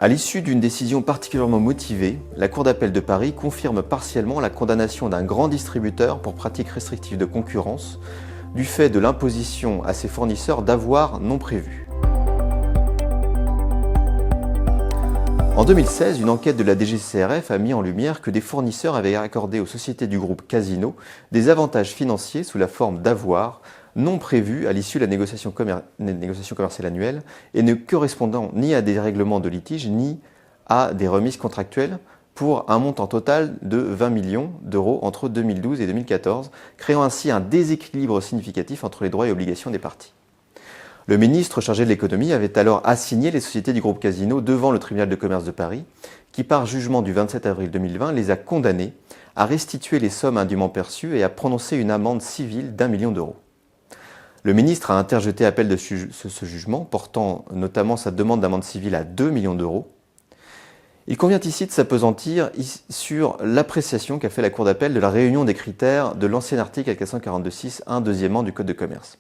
À l'issue d'une décision particulièrement motivée, la Cour d'appel de Paris confirme partiellement la condamnation d'un grand distributeur pour pratiques restrictives de concurrence du fait de l'imposition à ses fournisseurs d'avoirs non prévus. En 2016, une enquête de la DGCCRF a mis en lumière que des fournisseurs avaient accordé aux sociétés du groupe Casino des avantages financiers sous la forme d'avoirs non prévus à l'issue de la négociation commerciale annuelle et ne correspondant ni à des règlements de litige ni à des remises contractuelles pour un montant total de 20 millions d'euros entre 2012 et 2014, créant ainsi un déséquilibre significatif entre les droits et obligations des parties. Le ministre chargé de l'économie avait alors assigné les sociétés du groupe Casino devant le tribunal de commerce de Paris, qui par jugement du 27 avril 2020 les a condamnés à restituer les sommes indûment perçues et à prononcer une amende civile d'1 million d'euros. Le ministre a interjeté appel de ce jugement, portant notamment sa demande d'amende civile à 2 millions d'euros. Il convient ici de s'appesantir sur l'appréciation qu'a fait la Cour d'appel de la réunion des critères de l'ancien article 442.6, 1 deuxièmement du Code de commerce.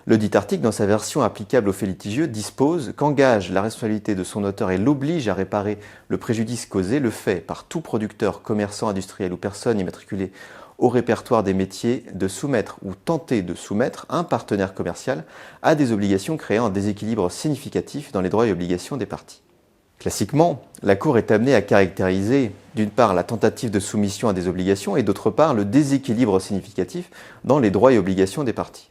Le dit article, dans sa version applicable aux faits litigieux, dispose qu'engage la responsabilité de son auteur et l'oblige à réparer le préjudice causé le fait par tout producteur, commerçant, industriel ou personne immatriculée au répertoire des métiers de soumettre ou tenter de soumettre un partenaire commercial à des obligations créant un déséquilibre significatif dans les droits et obligations des parties. Classiquement, la Cour est amenée à caractériser d'une part la tentative de soumission à des obligations et d'autre part le déséquilibre significatif dans les droits et obligations des parties.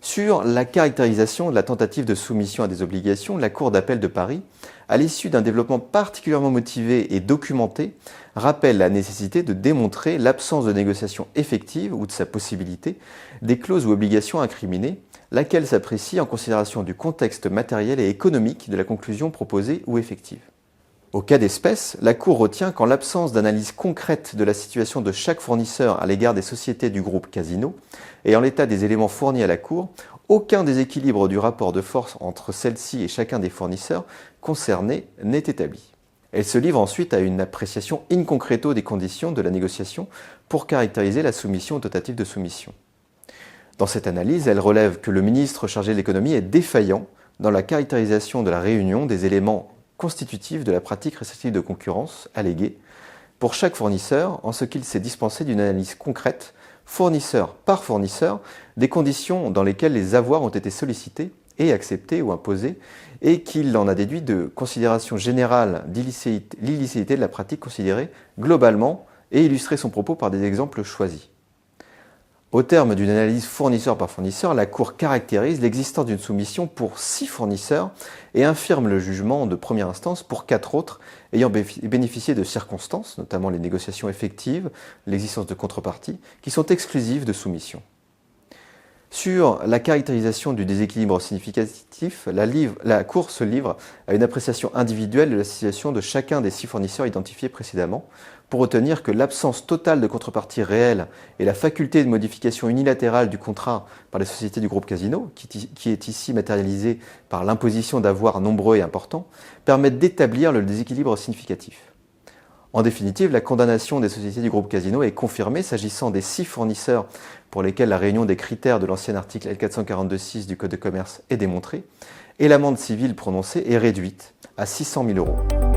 Sur la caractérisation de la tentative de soumission à des obligations, la Cour d'appel de Paris, à l'issue d'un développement particulièrement motivé et documenté, rappelle la nécessité de démontrer l'absence de négociation effective ou de sa possibilité des clauses ou obligations incriminées, laquelle s'apprécie en considération du contexte matériel et économique de la conclusion proposée ou effective. Au cas d'espèce, la Cour retient qu'en l'absence d'analyse concrète de la situation de chaque fournisseur à l'égard des sociétés du groupe Casino, et en l'état des éléments fournis à la Cour, aucun déséquilibre du rapport de force entre celle-ci et chacun des fournisseurs concernés n'est établi. Elle se livre ensuite à une appréciation in concreto des conditions de la négociation pour caractériser la soumission ou tentative de soumission. Dans cette analyse, elle relève que le ministre chargé de l'économie est défaillant dans la caractérisation de la réunion des éléments constitutifs de la pratique restrictive de concurrence alléguée pour chaque fournisseur en ce qu'il s'est dispensé d'une analyse concrète, fournisseur par fournisseur, des conditions dans lesquelles les avoirs ont été sollicités et acceptés ou imposés et qu'il en a déduit de considérations générales l'illicéité de la pratique considérée globalement et illustrer son propos par des exemples choisis. Au terme d'une analyse fournisseur par fournisseur, la Cour caractérise l'existence d'une soumission pour 6 fournisseurs et infirme le jugement de première instance pour 4 autres ayant bénéficié de circonstances, notamment les négociations effectives, l'existence de contreparties, qui sont exclusives de soumission. Sur la caractérisation du déséquilibre significatif, la Cour se livre à une appréciation individuelle de la situation de chacun des 6 fournisseurs identifiés précédemment, pour retenir que l'absence totale de contrepartie réelle et la faculté de modification unilatérale du contrat par les sociétés du groupe Casino, qui est ici matérialisée par l'imposition d'avoirs nombreux et importants, permettent d'établir le déséquilibre significatif. En définitive, la condamnation des sociétés du groupe Casino est confirmée s'agissant des 6 fournisseurs pour lesquels la réunion des critères de l'ancien article L442.6 du Code de commerce est démontrée, et l'amende civile prononcée est réduite à 600 000 euros.